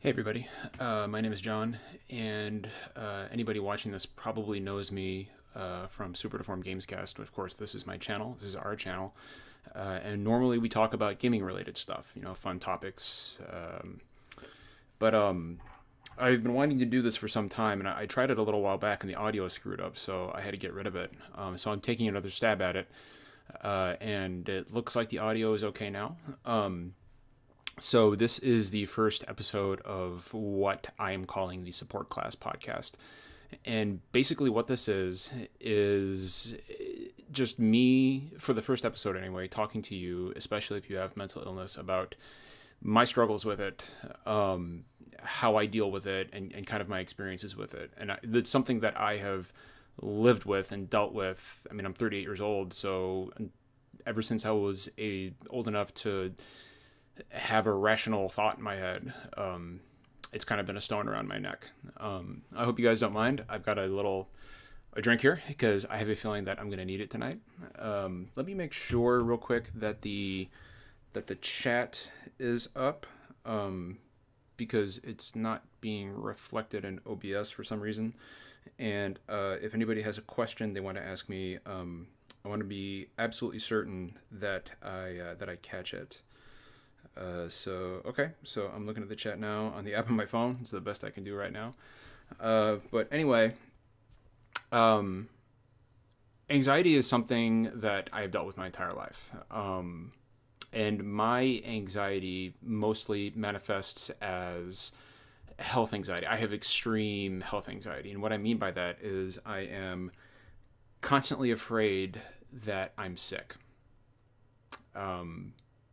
Hey everybody, my name is John, and anybody watching this probably knows me from Super Deformed Gamescast. Of course, this is my channel. This is our channel, and normally we talk about gaming-related stuff, fun topics. But I've been wanting to do this for some time, and I tried it a little while back, and the audio screwed up, so I had to get rid of it. So I'm taking another stab at it, and it looks like the audio is okay now. So this is the first episode of what I am calling the Support Class Podcast. And basically what this is just me, for the first episode anyway, talking to you, especially if you have mental illness, about my struggles with it, how I deal with it, and kind of my experiences with it. And it's something that I have lived with and dealt with. I mean, I'm 38 years old, so ever since I was old enough to have a rational thought in my head, it's kind of been a stone around my neck. I hope you guys don't mind. I've got a drink here because I have a feeling that I'm going to need it tonight. Let me make sure real quick that the chat is up, because it's not being reflected in OBS for some reason. And if anybody has a question they want to ask me, I want to be absolutely certain that I catch it. So I'm looking at the chat now on the app on my phone. It's the best I can do right now. But anyway, anxiety is something that I have dealt with my entire life. And my anxiety mostly manifests as health anxiety. I have extreme health anxiety. And what I mean by that is I am constantly afraid that I'm sick.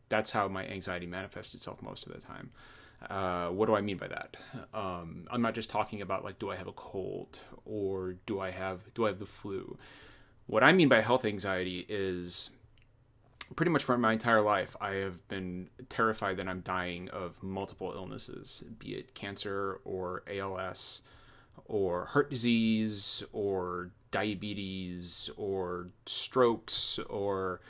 That's how my anxiety manifests itself most of the time. What do I mean by that? I'm not just talking about like, do I have a cold or do I have the flu? What I mean by health anxiety is pretty much for my entire life, I have been terrified that I'm dying of multiple illnesses, be it cancer or ALS or heart disease or diabetes or strokes, or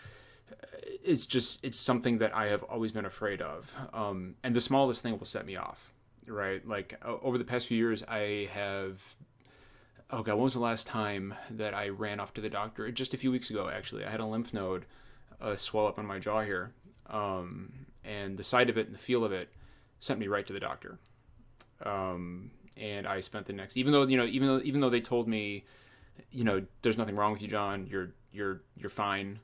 it's something that I have always been afraid of. And the smallest thing will set me off, right? Like over the past few years, oh God, when was the last time that I ran off to the doctor? Just a few weeks ago, actually. I had a lymph node swell up on my jaw here. And the sight of it and the feel of it sent me right to the doctor. And I spent the next, even though they told me, there's nothing wrong with you, John, you're fine.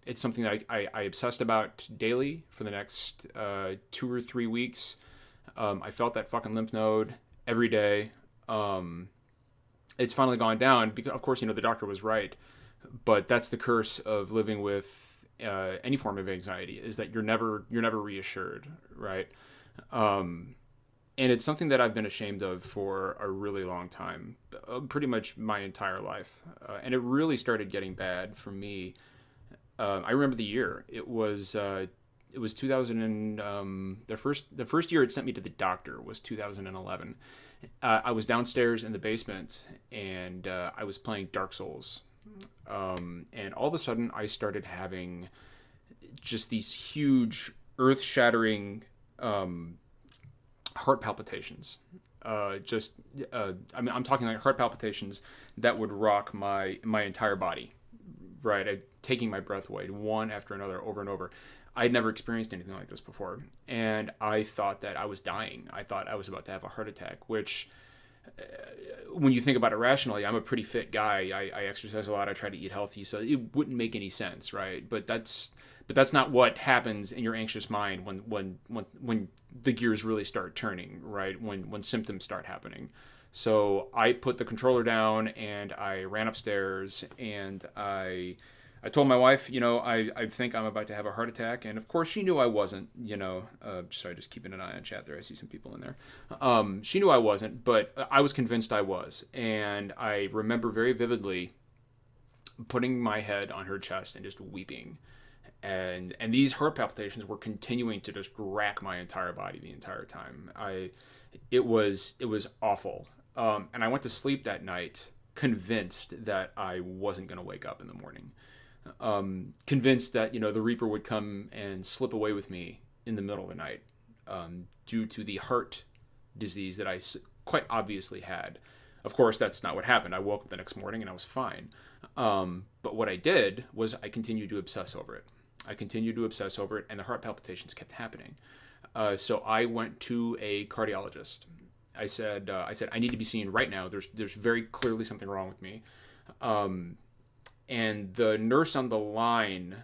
It's something that I obsessed about daily for the next 2 or 3 weeks. I felt that fucking lymph node every day. It's finally gone down because, of course, the doctor was right. But that's the curse of living with any form of anxiety, is that you're never reassured, right? And it's something that I've been ashamed of for a really long time, pretty much my entire life. And it really started getting bad for me. I remember the year. It was 2000 and the first year it sent me to the doctor was 2011. I was downstairs in the basement and I was playing Dark Souls. And all of a sudden I started having just these huge earth-shattering heart palpitations. I'm talking like heart palpitations that would rock my entire body. Right, taking my breath away, one after another, over and over. I'd never experienced anything like this before, and I thought that I was dying. I thought I was about to have a heart attack, which, when you think about it rationally, I'm a pretty fit guy. I exercise a lot. I try to eat healthy, so it wouldn't make any sense, right? But that's not what happens in your anxious mind when the gears really start turning, right? When symptoms start happening. So I put the controller down and I ran upstairs and I told my wife, I think I'm about to have a heart attack. And of course she knew I wasn't, sorry, just keeping an eye on chat there. I see some people in there. She knew I wasn't, but I was convinced I was. And I remember very vividly putting my head on her chest and just weeping. And these heart palpitations were continuing to just rack my entire body the entire time. It was awful. And I went to sleep that night convinced that I wasn't going to wake up in the morning. Convinced that, the Reaper would come and slip away with me in the middle of the night. due to the heart disease that I quite obviously had. Of course, that's not what happened. I woke up the next morning and I was fine. But what I did was I continued to obsess over it. And the heart palpitations kept happening. So I went to a cardiologist. I said, I need to be seen right now. There's very clearly something wrong with me. And the nurse on the line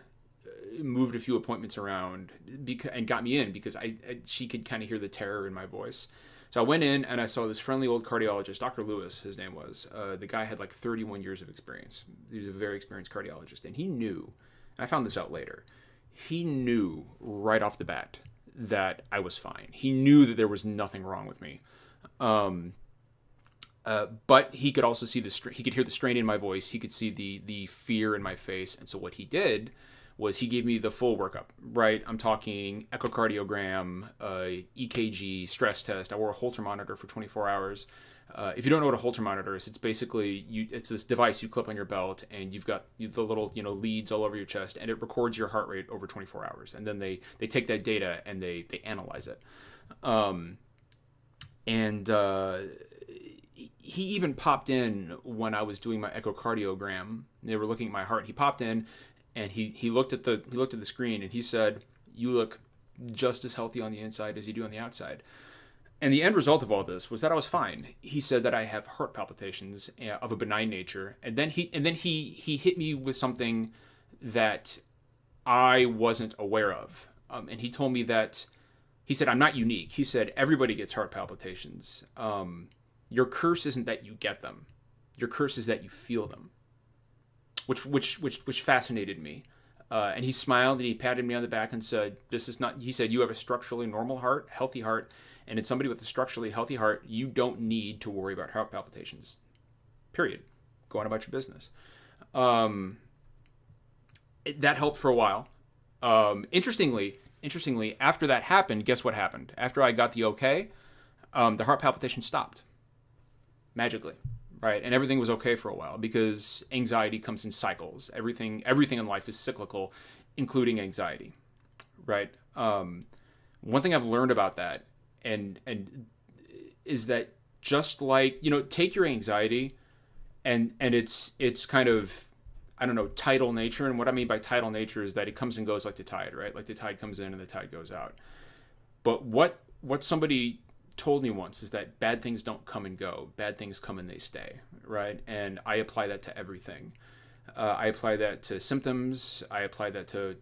moved a few appointments around and got me in because she could kind of hear the terror in my voice. So I went in and I saw this friendly old cardiologist, Dr. Lewis, his name was. The guy had like 31 years of experience. He was a very experienced cardiologist. And he knew, and I found this out later, he knew right off the bat that I was fine. He knew that there was nothing wrong with me. But he could also see he could hear the strain in my voice. He could see the fear in my face. And so what he did was he gave me the full workup, right? I'm talking echocardiogram, EKG, stress test. I wore a Holter monitor for 24 hours. If you don't know what a Holter monitor is, it's basically it's this device you clip on your belt, and you've got the little leads all over your chest, and it records your heart rate over 24 hours. And then they take that data and they analyze it. He even popped in when I was doing my echocardiogram. They were looking at my heart. He popped in. And he looked at the screen and he said, "You look just as healthy on the inside as you do on the outside." And the end result of all this was that I was fine. He said that I have heart palpitations of a benign nature, and then he hit me with something that I wasn't aware of. And he told me that he said I'm not unique. He said everybody gets heart palpitations. Your curse isn't that you get them. Your curse is that you feel them. Which fascinated me. And he smiled and he patted me on the back and said, "This is not," he said, "you have a structurally normal heart, healthy heart, and in somebody with a structurally healthy heart, you don't need to worry about heart palpitations. Period. Go on about your business." That helped for a while. Interestingly, after that happened, guess what happened? After I got the okay, the heart palpitation stopped. Magically. Right, and everything was okay for a while because anxiety comes in cycles. Everything in life is cyclical, including anxiety. Right. One thing I've learned about that, and is that just like take your anxiety, and it's kind of tidal nature. And what I mean by tidal nature is that it comes and goes like the tide. Right, like the tide comes in and the tide goes out. But what somebody told me once is that bad things don't come and go. Bad things come and they stay, right? And I apply that to everything. I apply that to symptoms. I apply that to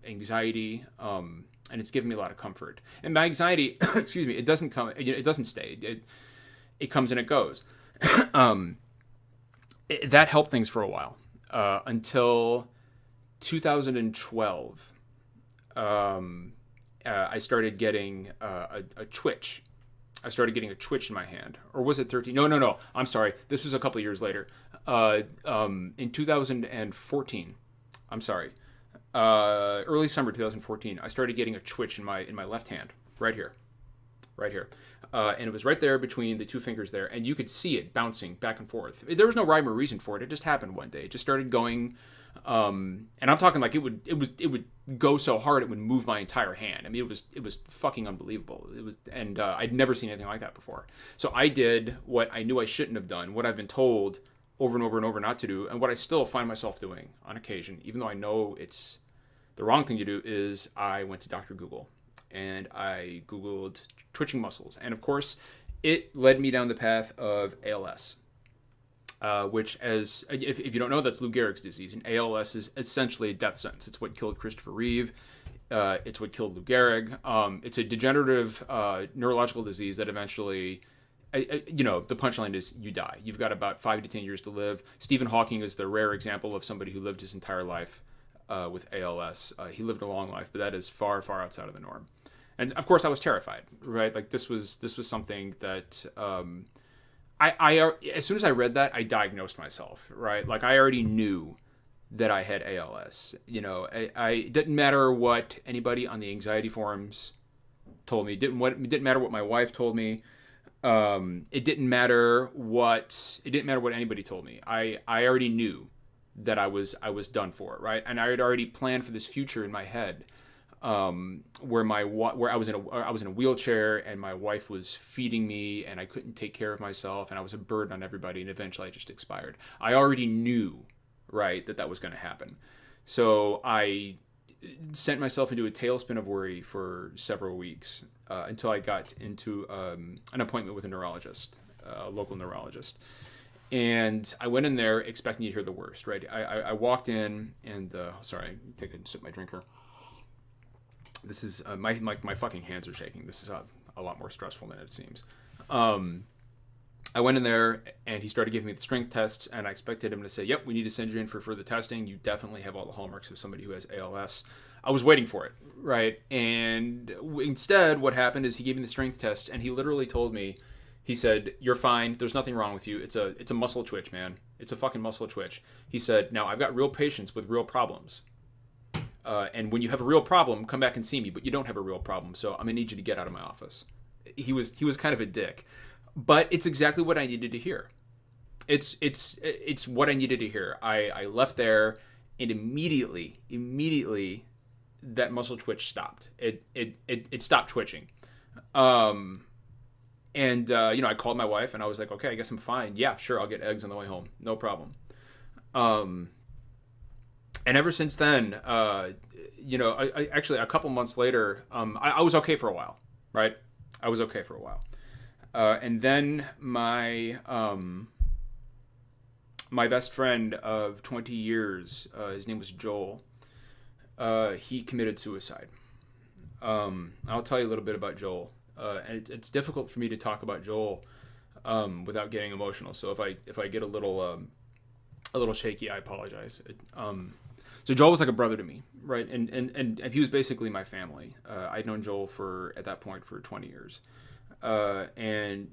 anxiety, and it's given me a lot of comfort. And my anxiety, excuse me, it doesn't come, it doesn't stay. It comes and it goes. That helped things for a while until 2012. I started getting a twitch. I started getting a twitch in my hand. Or was it 13? No. I'm sorry. This was a couple of years later. In 2014, I'm sorry. Early summer 2014, I started getting a twitch in my left hand. Right here. And it was right there between the two fingers there. And you could see it bouncing back and forth. There was no rhyme or reason for it. It just happened one day. It just started going. And I'm talking like it would go so hard it would move my entire hand. I mean, it was fucking unbelievable. And I'd never seen anything like that before. So I did what I knew I shouldn't have done, what I've been told over and over and over not to do, and what I still find myself doing on occasion, even though I know it's the wrong thing to do, is I went to Dr. Google and I Googled twitching muscles, and of course, it led me down the path of ALS. Which, if you don't know, that's Lou Gehrig's disease, and ALS is essentially a death sentence. It's what killed Christopher Reeve. It's what killed Lou Gehrig. It's a degenerative neurological disease that eventually, the punchline is you die. You've got about 5 to 10 years to live. Stephen Hawking is the rare example of somebody who lived his entire life with ALS. He lived a long life, but that is far, far outside of the norm. And of course, I was terrified. Right, like this was something that. I as soon as I read that, I diagnosed myself, right? Like I already knew that I had ALS. It didn't matter what anybody on the anxiety forums told me. It didn't matter what my wife told me. It didn't matter what anybody told me. I already knew that I was done for, right? And I had already planned for this future in my head. where I was in a wheelchair and my wife was feeding me and I couldn't take care of myself and I was a burden on everybody, and eventually I just expired. I already knew, right, that was going to happen. So I sent myself into a tailspin of worry for several weeks until I got into an appointment with a neurologist, a local neurologist. And I went in there expecting to hear the worst, right? I walked in and, sorry, take a sip of my drink here. This is, my fucking hands are shaking. This is a lot more stressful than it seems. I went in there and he started giving me the strength tests, and I expected him to say, yep, we need to send you in for further testing. You definitely have all the hallmarks of somebody who has ALS. I was waiting for it, right? And instead, what happened is he gave me the strength test, and he literally told me, he said, you're fine. There's nothing wrong with you. It's a muscle twitch, man. It's a fucking muscle twitch. He said, now I've got real patients with real problems. And when you have a real problem, come back and see me, but you don't have a real problem. So I'm gonna need you to get out of my office. He was kind of a dick, but it's exactly what I needed to hear. It's what I needed to hear. I left there, and immediately that muscle twitch stopped. It stopped twitching. And I called my wife and I was like, okay, I guess I'm fine. Yeah, sure. I'll get eggs on the way home. No problem. And ever since then, I actually a couple months later, I was okay for a while, right? I was okay for a while. And then my best friend of 20 years, his name was Joel, he committed suicide. I'll tell you a little bit about Joel. And it's difficult for me to talk about Joel without getting emotional. So if I get a little shaky, I apologize. So Joel was like a brother to me, right? And he was basically my family. I'd known Joel at that point for 20 years. And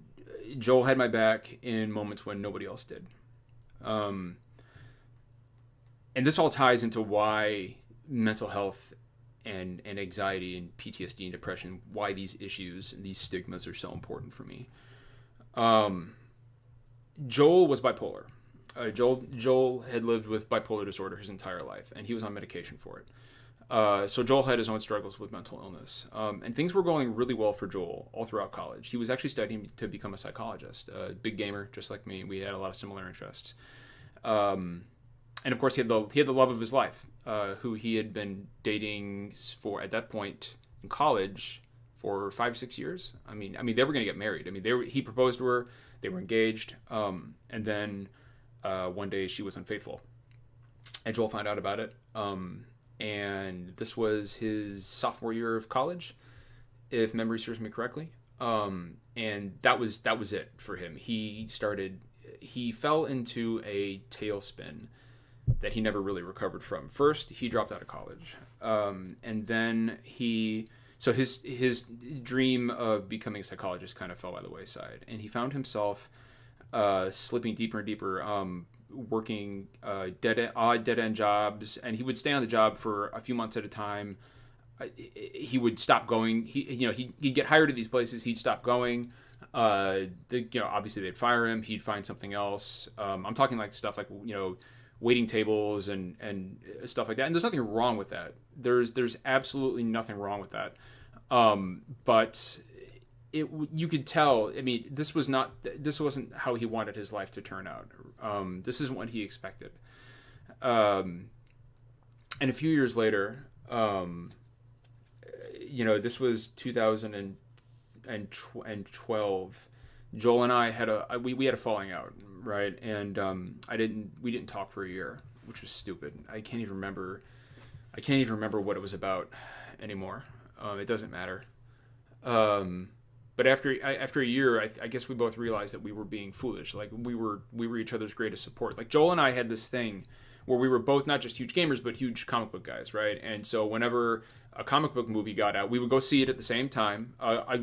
Joel had my back in moments when nobody else did. And this all ties into why mental health and anxiety and PTSD and depression, why these issues and these stigmas are so important for me. Joel was bipolar. Joel had lived with bipolar disorder his entire life, and he was on medication for it. So Joel had his own struggles with mental illness. And things were going really well for Joel all throughout college. He was actually studying to become a psychologist, a big gamer, just like me. We had a lot of similar interests. And of course, he had the love of his life, who he had been dating for, at that point in college, for 5 or 6 years. I mean, they were going to get married. I mean, he proposed to her, they were engaged, and then one day she was unfaithful, and Joel found out about it. And this was his sophomore year of college, if memory serves me correctly. And that was it for him. He fell into a tailspin that he never really recovered from. First, he dropped out of college, and then his dream of becoming a psychologist kind of fell by the wayside, and he found himself slipping deeper and deeper, working dead end jobs, and he would stay on the job for a few months at a time. He would stop going. He'd get hired at these places. He'd stop going. Obviously they'd fire him. He'd find something else. I'm talking like stuff like waiting tables and stuff like that. And there's nothing wrong with that. There's absolutely nothing wrong with that. But you could tell. I mean, this wasn't how he wanted his life to turn out. This isn't what he expected. And a few years later, this was 2012. Joel and I had we had a falling out, right? And we didn't talk for a year, which was stupid. I can't even remember what it was about anymore. It doesn't matter. But after a year, I guess we both realized that we were being foolish. Like we were each other's greatest support. Like Joel and I had this thing where we were both not just huge gamers, but huge comic book guys, right? And so whenever a comic book movie got out, we would go see it at the same time.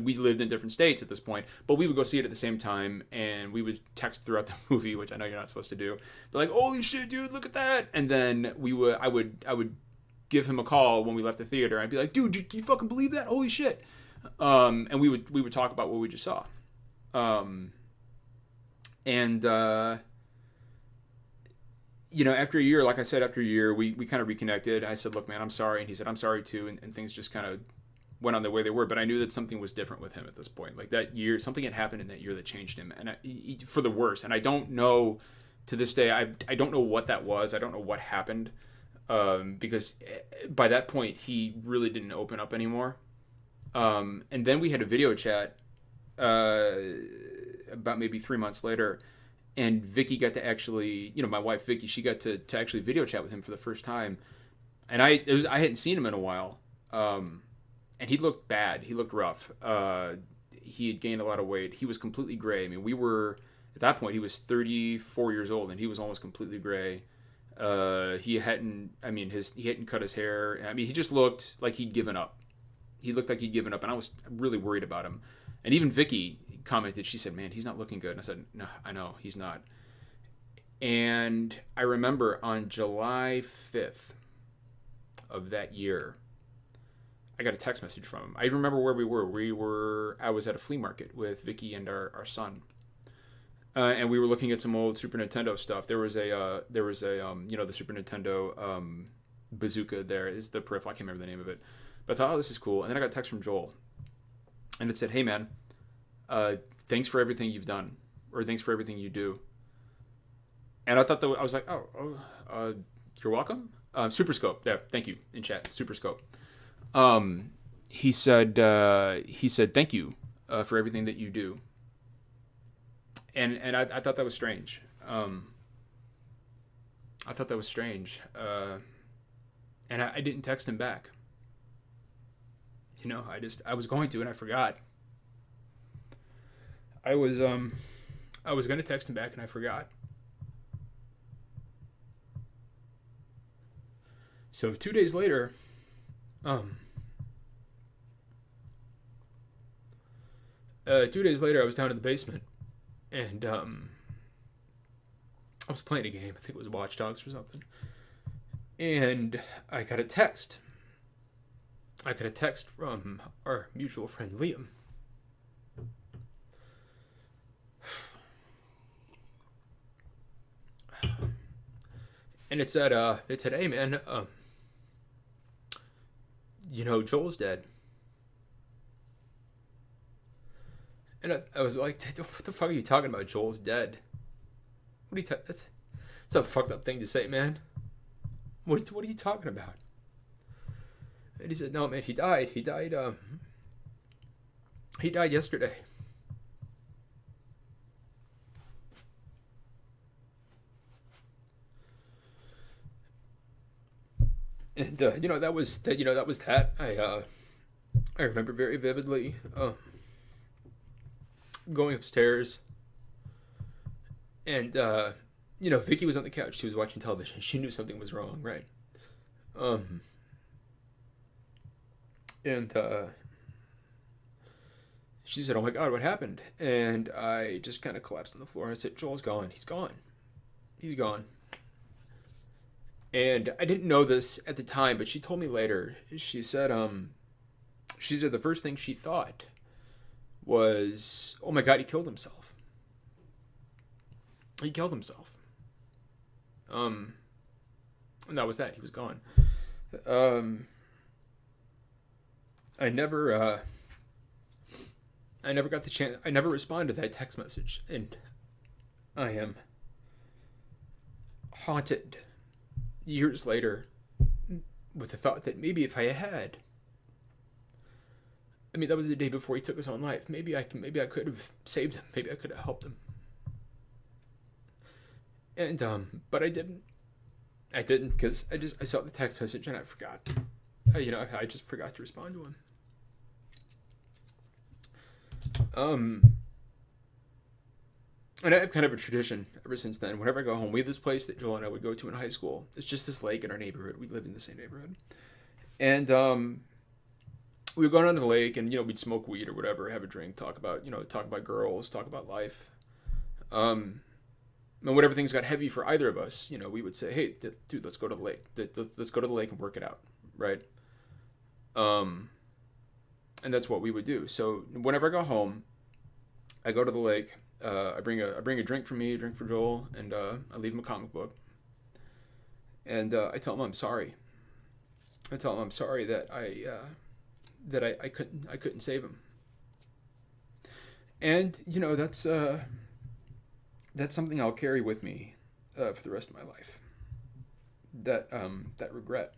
We lived in different states at this point, but we would go see it at the same time, and we would text throughout the movie, which I know you're not supposed to do. But like, holy shit, dude, look at that! And then I would give him a call when we left the theater. I'd be like, dude, do you fucking believe that? Holy shit! And we would talk about what we just saw. after a year, like I said, after a year, we kind of reconnected. I said, look, man, I'm sorry. And he said, I'm sorry too. And things just kind of went on the way they were. But I knew that something was different with him at this point. Like that year, something had happened in that year that changed him, and for the worse. And I don't know, to this day, I don't know what that was. I don't know what happened, because by that point, he really didn't open up anymore. And then we had a video chat about maybe 3 months later, and Vicky got to actually, my wife Vicky, she got to actually video chat with him for the first time, and I hadn't seen him in a while, and he looked bad. He looked rough. He had gained a lot of weight. He was completely gray. I mean, we were at that point. He was 34 years old, and he was almost completely gray. He hadn't cut his hair. I mean, he just looked like he'd given up. He looked like he'd given up, and I was really worried about him. And even Vicky commented, she said, man, he's not looking good. And I said, no, I know, he's not. And I remember on July 5th of that year, I got a text message from him. I remember where we were. I was at a flea market with Vicky and our son. And we were looking at some old Super Nintendo stuff. There was a the Super Nintendo bazooka there is the peripheral. I can't remember the name of it. But I thought, oh, this is cool. And then I got a text from Joel. And it said, hey, man, thanks for everything you've done. Or thanks for everything you do. And I thought I was like, you're welcome. Super Scope. There, thank you in chat. Super Scope. He said, thank you for everything that you do. And I thought that was strange. I thought that was strange. And I didn't text him back. I was going to, and I forgot. I was going to text him back, and I forgot. So 2 days later, 2 days later, I was down in the basement, and I was playing a game. I think it was Watch Dogs or something. And I got a text. From our mutual friend Liam. And it said, hey man, Joel's dead. And I was like, what the fuck are you talking about? Joel's dead. What are you that's a fucked up thing to say, man. What are you talking about? And he said, no, man, he died. He died yesterday. And that was that. I remember very vividly going upstairs, and Vicky was on the couch. She was watching television. She knew something was wrong, right? And she said, oh my God, what happened? And I just kind of collapsed on the floor. I said, Joel's gone. He's gone. He's gone. And I didn't know this at the time, but she told me later. She said the first thing she thought was, oh my God, he killed himself. He killed himself. And that was that. He was gone. I never got the chance. I never responded to that text message, and I am haunted years later with the thought that maybe if I had, that was the day before he took his own life. Maybe I could have saved him. Maybe I could have helped him. And but I didn't. I didn't because I saw the text message and I forgot. I just forgot to respond to him. And I have kind of a tradition ever since then. Whenever I go home, we have this place that Joel and I would go to in high school. It's just this lake in our neighborhood. We live in the same neighborhood. And we would go down to the lake and, we'd smoke weed or whatever, have a drink, talk about girls, talk about life. And whenever things got heavy for either of us, we would say, hey, dude, let's go to the lake. Let's go to the lake and work it out, right? And that's what we would do. So whenever I go home, I go to the lake. I bring a drink for me, a drink for Joel, and I leave him a comic book. And I tell him I'm sorry. I tell him I'm sorry that I couldn't save him. And that's something I'll carry with me for the rest of my life. That regret,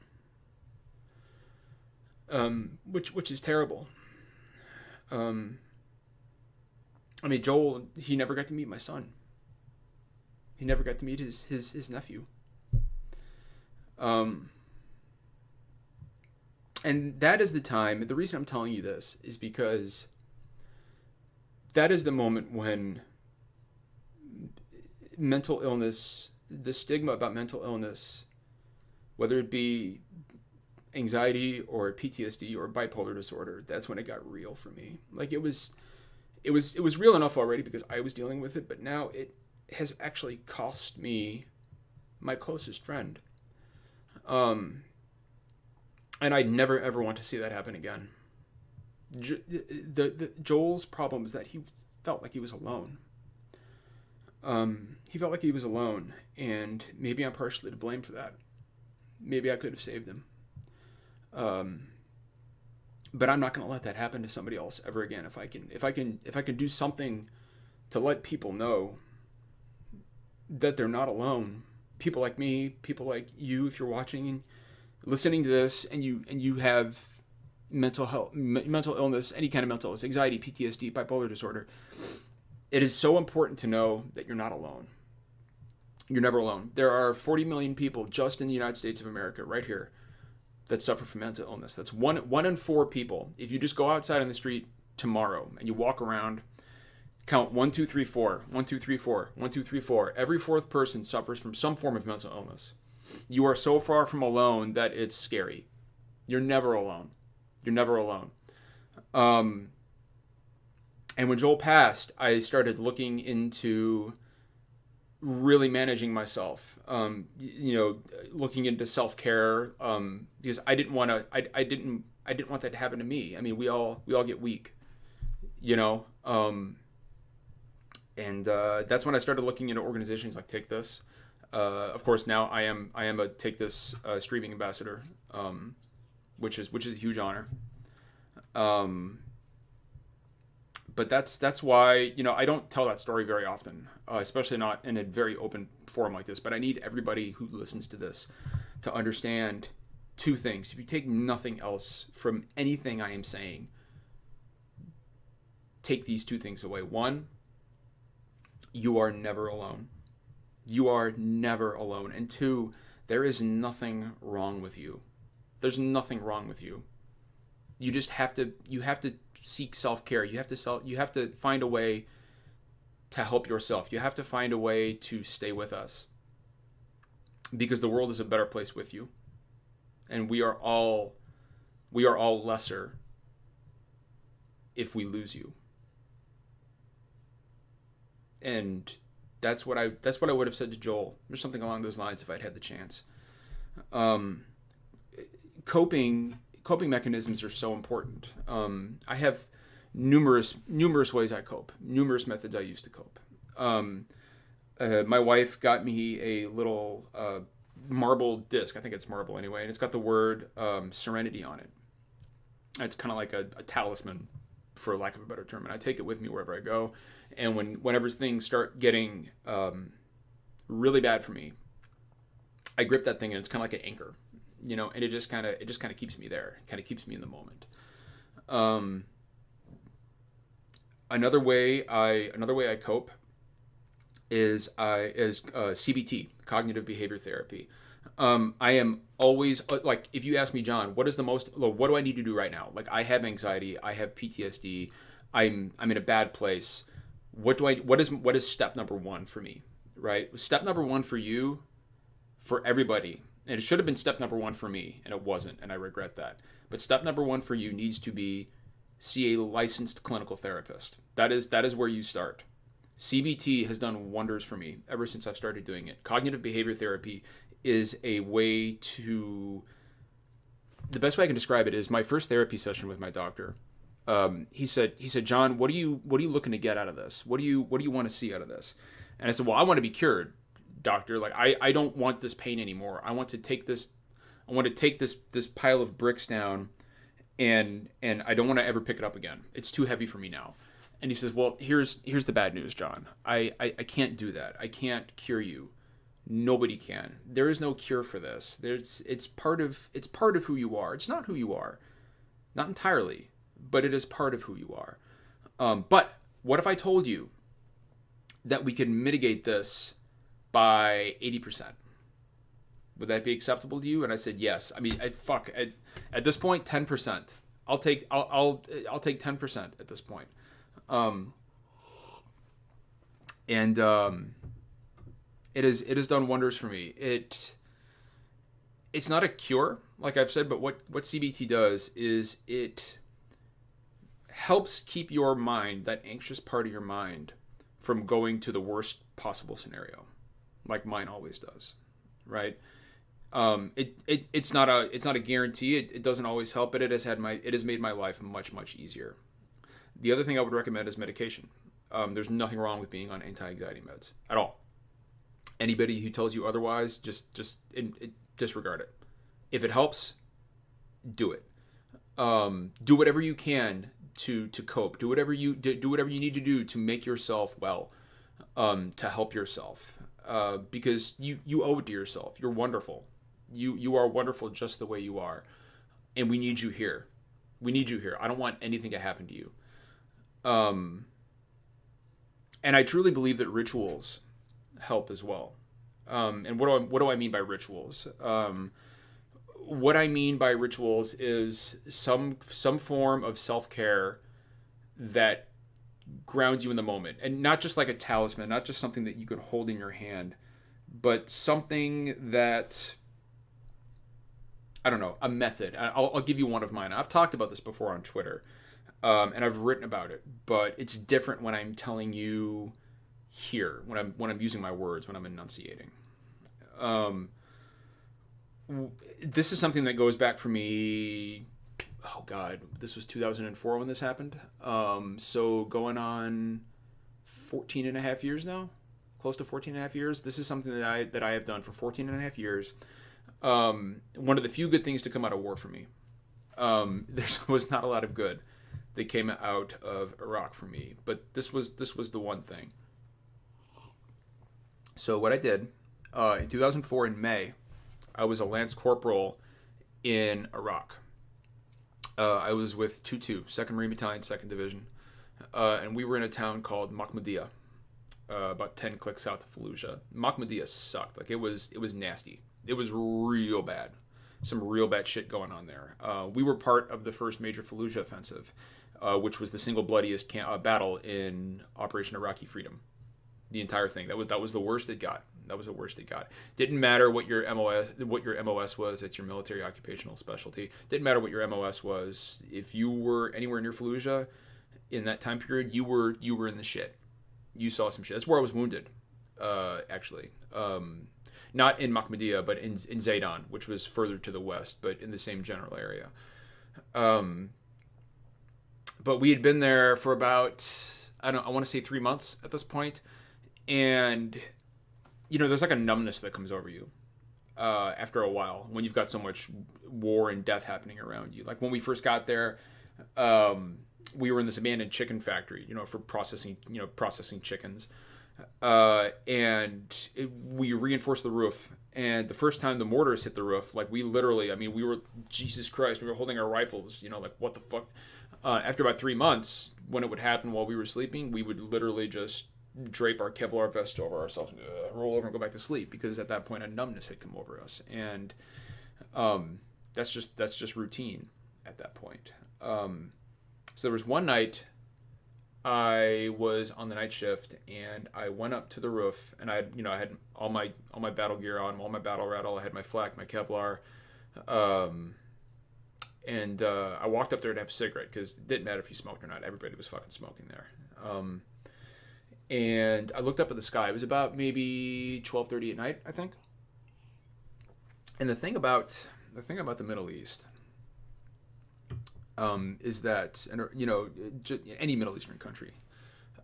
which is terrible. I mean, Joel, he never got to meet my son. He never got to meet his nephew. And that is the time. The reason I'm telling you this is because that is the moment when mental illness, the stigma about mental illness, whether it be anxiety or PTSD or bipolar disorder, that's when it got real for me. Like it was real enough already because I was dealing with it, but now it has actually cost me my closest friend. And I'd never ever want to see that happen again. Joel's problem is that he felt like he was alone. He felt like he was alone, and maybe I'm partially to blame for that. Maybe I could have saved him. But I'm not going to let that happen to somebody else ever again. If I can do something to let people know that they're not alone, people like me, people like you, if you're watching and listening to this, and you have mental illness, any kind of mental illness, anxiety, PTSD, bipolar disorder, it is so important to know that you're not alone. You're never alone. There are 40 million people just in the United States of America, right here, that suffer from mental illness. That's one in 4 people. If you just go outside on the street tomorrow and you walk around, count 1, 2, 3, 4, 1, 2, 3, 4, 1, 2, 3, 4. Every 4th person suffers from some form of mental illness. You are so far from alone that it's scary. You're never alone. You're never alone. And when Joel passed, I started looking into really managing myself. Looking into self-care, because I didn't want that to happen to me. I mean, we all get weak, and that's when I started looking into organizations like Take This. Of course, now I am a Take This streaming ambassador, which is a huge honor. But that's why I don't tell that story very often, especially not in a very open forum like this. But I need everybody who listens to this to understand 2 things. If you take nothing else from anything I am saying, take these 2 things away. 1, you are never alone. You are never alone. And 2, there is nothing wrong with you. There's nothing wrong with you. You just have to seek self-care. You have to find a way to help yourself. You have to find a way to stay with us, because the world is a better place with you. And we are all lesser if we lose you. And that's what I would have said to Joel, or something along those lines, if I'd had the chance. Coping mechanisms are so important. I have numerous ways I cope, numerous methods I use to cope. My wife got me a little marble disc. I think it's marble anyway, and it's got the word serenity on it. It's kind of like a talisman, for lack of a better term, and I take it with me wherever I go. And whenever things start getting really bad for me, I grip that thing, and it's kind of like an anchor, and it just kind of keeps me there. It kind of keeps me in the moment. Another way I cope is CBT, cognitive behavior therapy. I am always like, if you ask me, John, what do I need to do right now? Like, I have anxiety, I have PTSD, I'm in a bad place. What is step number 1 for me, right? Step number 1 for you, for everybody, and it should have been step number 1 for me, and it wasn't, and I regret that. But step number 1 for you needs to be see a licensed clinical therapist. That is where you start. CBT has done wonders for me ever since I've started doing it. Cognitive behavior therapy is a way to, the best way I can describe it is my first therapy session with my doctor. He said, John, what are you looking to get out of this? What do you want to see out of this? And I said, well, I want to be cured. doctor. Like, I don't want this pain anymore. I want to take this pile of bricks down, and I don't want to ever pick it up again. It's too heavy for me now. And he says, well, here's the bad news, John. I can't do that. I can't cure you. Nobody can. There is no cure for this. It's part of who you are. It's not who you are. Not entirely, but it is part of who you are. But what if I told you that we could mitigate this by 80%? Would that be acceptable to you? And I said yes. I mean, at this point, 10%. I'll take 10% at this point. It has done wonders for me. It's not a cure, like I've said, but what CBT does is it helps keep your mind, that anxious part of your mind, from going to the worst possible scenario, like mine always does, right? It's not a guarantee. It doesn't always help, but it has made my life much more The other thing I would recommend is medication. There's nothing wrong with being on anti-anxiety meds at all. Anybody who tells you otherwise, just disregard it. If it helps, do it. Do whatever you can to cope. Do whatever you need to do to make yourself well, to help yourself, because you owe it to yourself. You're wonderful. You are wonderful just the way you are, and we need you here. We need you here. I don't want anything to happen to you. And I truly believe that rituals help as well. And what do I mean by rituals? What I mean by rituals is some form of self-care that grounds you in the moment, and not just like a talisman, not just something that you could hold in your hand, but something that, I don't know, a method. I'll give you one of mine. I've talked about this before on Twitter, and I've written about it, but it's different when I'm telling you here, when I'm using my words, when I'm enunciating. This is something that goes back for me. Oh God, this was 2004 when this happened. So going on 14 and a half years now, close to 14 and a half years. This is something that I have done for 14 and a half years. One of the few good things to come out of war for me. There was not a lot of good that came out of Iraq for me, but this was the one thing. So what I did, in 2004 in May, I was a Lance Corporal in Iraq. I was with 2-2, 2nd Marine Battalion, 2nd Division, and we were in a town called Mahmoudiya, about 10 clicks south of Fallujah. Mahmoudiya sucked. Like, it was nasty. It was real bad. Some real bad shit going on there. We were part of the first major Fallujah offensive, which was the single bloodiest battle in Operation Iraqi Freedom. The entire thing. That was the worst it got. That was the worst it got. Didn't matter what your MOS was. It's your military occupational specialty. Didn't matter what your MOS was. If you were anywhere near Fallujah in that time period, you were in the shit. You saw some shit. That's where I was wounded, actually. Not in Mahmoudiya, but in Zaydan, which was further to the west, but in the same general area. But we had been there for about, I want to say 3 months at this point. And, there's like a numbness that comes over you after a while when you've got so much war and death happening around you. Like when we first got there, we were in this abandoned chicken factory, for processing chickens. And we reinforced the roof. And the first time the mortars hit the roof, like we were, Jesus Christ, we were holding our rifles, like what the fuck? After about 3 months, when it would happen while we were sleeping, we would literally just drape our Kevlar vest over ourselves, and roll over and go back to sleep, because at that point a numbness had come over us, and that's just routine at that point. So there was one night I was on the night shift, and I went up to the roof, and I had all my battle gear on, all my battle rattle. I had my flak, my Kevlar, and I walked up there to have a cigarette, because it didn't matter if you smoked or not. Everybody was fucking smoking there. And I looked up at the sky. It was about maybe 12:30 at night, I think. And the thing about the Middle East is that, any Middle Eastern country,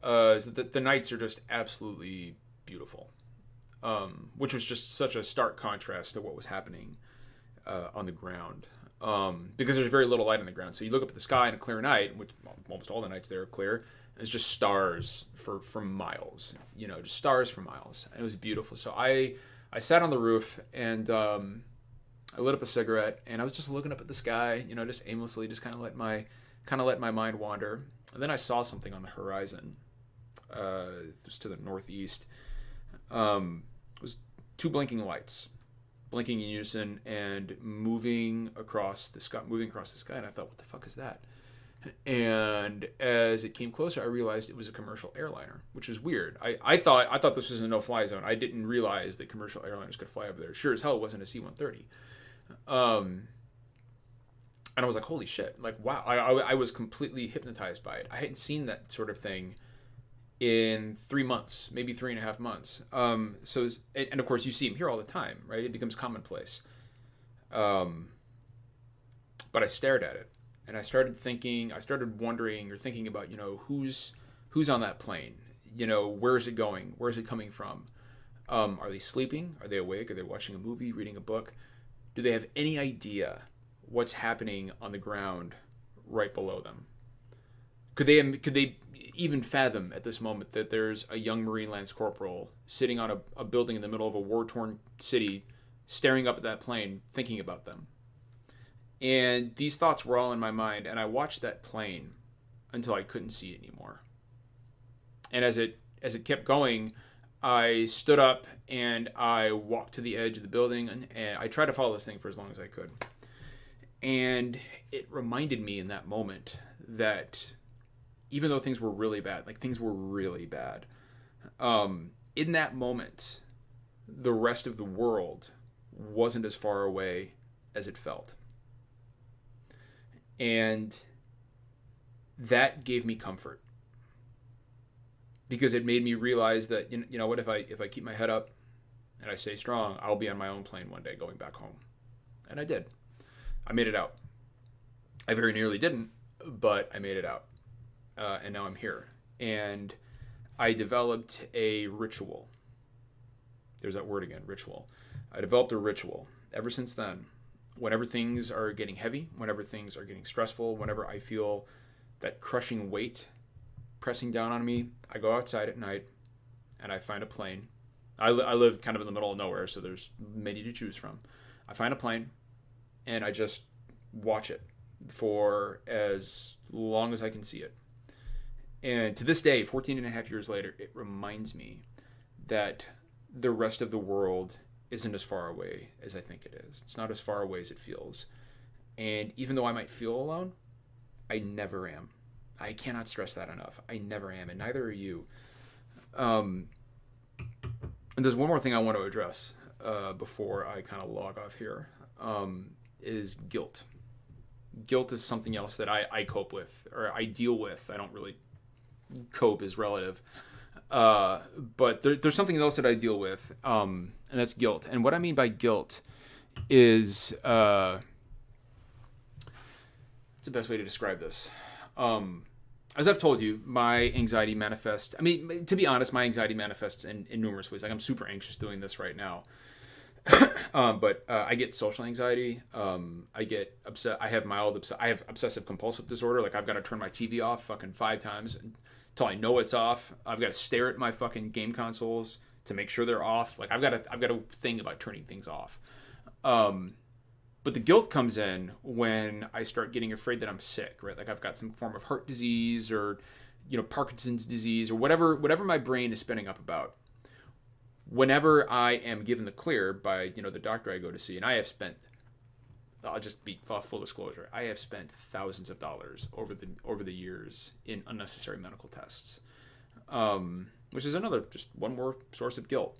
is that the nights are just absolutely beautiful. which was just such a stark contrast to what was happening on the ground. Because there's very little light on the ground. So you look up at the sky in a clear night, which almost all the nights there are clear, and it's just stars for miles, just stars for miles. And it was beautiful. So I sat on the roof and I lit up a cigarette and I was just looking up at the sky, just aimlessly, just kind of let my mind wander. And then I saw something on the horizon, just to the northeast. It was two blinking lights, blinking in unison and moving across the sky. And I thought, what the fuck is that? And as it came closer, I realized it was a commercial airliner, which was weird. I thought this was a no-fly zone. I didn't realize that commercial airliners could fly over there. Sure as hell it wasn't a C-130. And I was like, holy shit. Like, wow. I was completely hypnotized by it. I hadn't seen that sort of thing in 3 months, maybe 3.5 months. And of course you see them here all the time, right? It becomes commonplace. But I stared at it and I started wondering or thinking about, who's on that plane? Where is it going? Where is it coming from? Are they sleeping? Are they awake? Are they watching a movie, reading a book? Do they have any idea what's happening on the ground right below them? Could they even fathom at this moment that there's a young Marine Lance Corporal sitting on a building in the middle of a war-torn city, staring up at that plane, thinking about them? And these thoughts were all in my mind, and I watched that plane until I couldn't see it anymore. And as it kept going, I stood up and I walked to the edge of the building, and I tried to follow this thing for as long as I could. And it reminded me in that moment that even though things were really bad, in that moment, the rest of the world wasn't as far away as it felt. And that gave me comfort, because it made me realize that, you know what, if I keep my head up and I stay strong, I'll be on my own plane one day going back home. And I did. I made it out. I very nearly didn't, but I made it out. And now I'm here. And I developed a ritual. There's that word again, ritual. I developed a ritual. Ever since then, whenever things are getting heavy, whenever things are getting stressful, whenever I feel that crushing weight pressing down on me, I go outside at night and I find a plane. I live kind of in the middle of nowhere, so there's many to choose from. I find a plane and I just watch it for as long as I can see it. And to this day, 14 and a half years later, it reminds me that the rest of the world isn't as far away as I think it is. It's not as far away as it feels. And even though I might feel alone, I never am. I cannot stress that enough. I never am, and neither are you. And there's one more thing I want to address before I kind of log off here, is guilt. Guilt is something else that I cope with, or I deal with. I don't really cope, is relative. But there's something else that I deal with, and that's guilt. And what I mean by guilt is, what's the best way to describe this? As I've told you, my anxiety manifests. I mean, to be honest, my anxiety manifests in numerous ways. Like, I'm super anxious doing this right now. But I get social anxiety. I get upset. I have obsessive compulsive disorder. Like, I've got to turn my TV off fucking 5 times until I know it's off. I've got to stare at my fucking game consoles to make sure they're off. Like, I've got a thing about turning things off. But the guilt comes in when I start getting afraid that I'm sick, right? Like, I've got some form of heart disease or, Parkinson's disease or whatever my brain is spinning up about. Whenever I am given the clear by, the doctor I go to see, and I have spent, I'll just be full disclosure, I have spent thousands of dollars over the years in unnecessary medical tests, which is just one more source of guilt.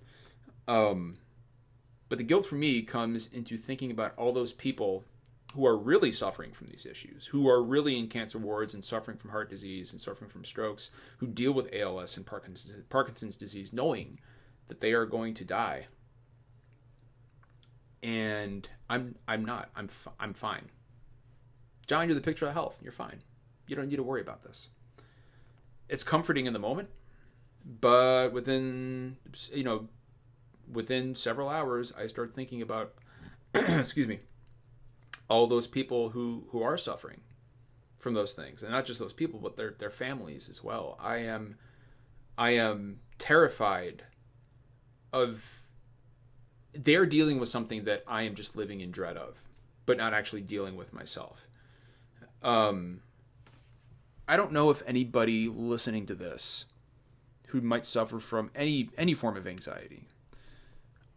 But the guilt for me comes into thinking about all those people who are really suffering from these issues, who are really in cancer wards and suffering from heart disease and suffering from strokes, who deal with ALS and Parkinson's disease, knowing that they are going to die. And I'm not. I'm fine. John, you're the picture of health. You're fine. You don't need to worry about this. It's comforting in the moment, but within, within several hours, I start thinking about, excuse me, all those people who are suffering from those things, and not just those people, but their families as well. I am terrified of they're dealing with something that I am just living in dread of, but not actually dealing with myself. I don't know if anybody listening to this who might suffer from any form of anxiety.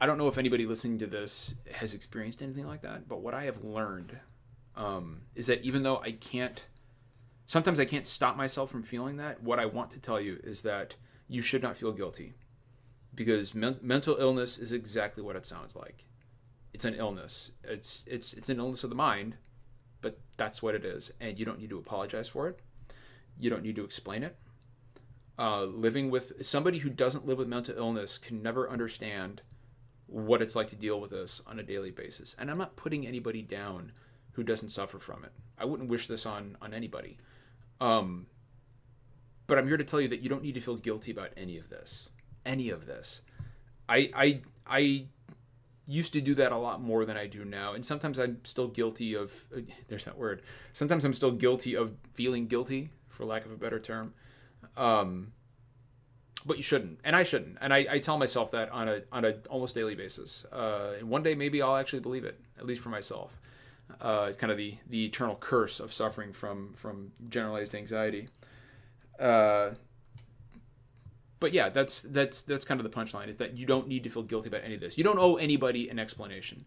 I don't know if anybody listening to this has experienced anything like that, but what I have learned is that even though sometimes I can't stop myself from feeling that, what I want to tell you is that you should not feel guilty, because mental illness is exactly what it sounds like. It's an illness. It's an illness of the mind, but that's what it is, and you don't need to apologize for it. You don't need to explain it. Living with somebody who doesn't live with mental illness can never understand what it's like to deal with this on a daily basis. And I'm not putting anybody down who doesn't suffer from it. I wouldn't wish this on anybody. But I'm here to tell you that you don't need to feel guilty about any of this. Any of this. I used to do that a lot more than I do now. And sometimes I'm still guilty of, there's that word. Sometimes I'm still guilty of feeling guilty, for lack of a better term. But you shouldn't, and I shouldn't. And I tell myself that on a almost daily basis. And one day maybe I'll actually believe it, at least for myself. It's kind of the eternal curse of suffering from generalized anxiety. But yeah, that's kind of the punchline, is that you don't need to feel guilty about any of this. You don't owe anybody an explanation.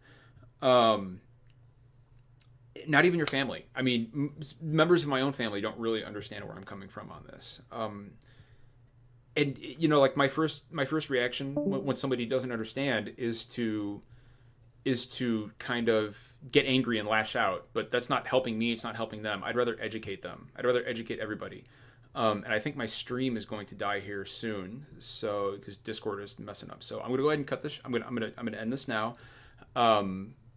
Not even your family. I mean, members of my own family don't really understand where I'm coming from on this. And you know, like my first reaction when somebody doesn't understand is to kind of get angry and lash out. But that's not helping me. It's not helping them. I'd rather educate them. I'd rather educate everybody. And I think my stream is going to die here soon, so because Discord is messing up. So I'm gonna go ahead and cut this. I'm gonna end this now.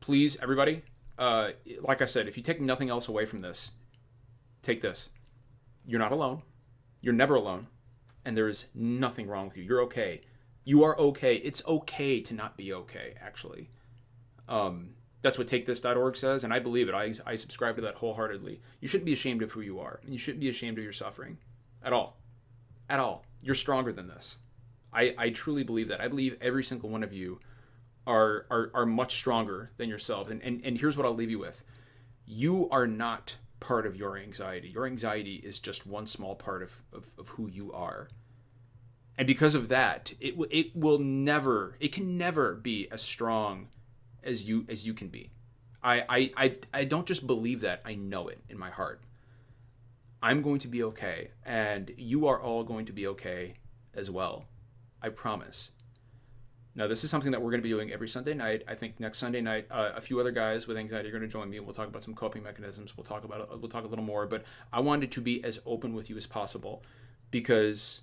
Please, everybody. Like I said, if you take nothing else away from this, take this. You're not alone. You're never alone. And there is nothing wrong with you. You're okay. You are okay. It's okay to not be okay, actually. That's what TakeThis.org says, and I believe it. I subscribe to that wholeheartedly. You shouldn't be ashamed of who you are, and you shouldn't be ashamed of your suffering. At all. At all. You're stronger than this. I truly believe that. I believe every single one of you are much stronger than yourselves. And here's what I'll leave you with. You are not part of your anxiety. Your anxiety is just one small part of who you are. And because of that, it can never be as strong as you can be. I don't just believe that, I know it in my heart. I'm going to be okay, and you are all going to be okay as well. I promise. Now, this is something that we're going to be doing every Sunday night. I think next Sunday night, a few other guys with anxiety are going to join me. We'll talk about some coping mechanisms. We'll talk a little more. But I wanted to be as open with you as possible, because,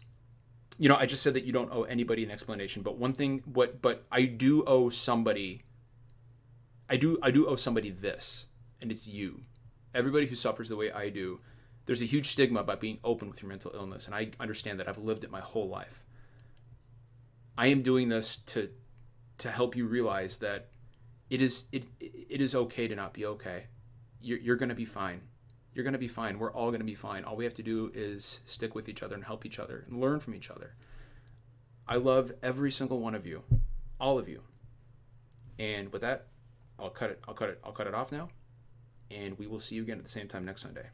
you know, I just said that you don't owe anybody an explanation. But one thing, but I do owe somebody. I do owe somebody this, and it's you. Everybody who suffers the way I do. There's a huge stigma about being open with your mental illness, and I understand that. I've lived it my whole life. I am doing this to help you realize that it is okay to not be okay. You're going to be fine. You're going to be fine. We're all going to be fine. All we have to do is stick with each other and help each other and learn from each other. I love every single one of you, all of you. And with that, I'll cut it off now, and we will see you again at the same time next Sunday.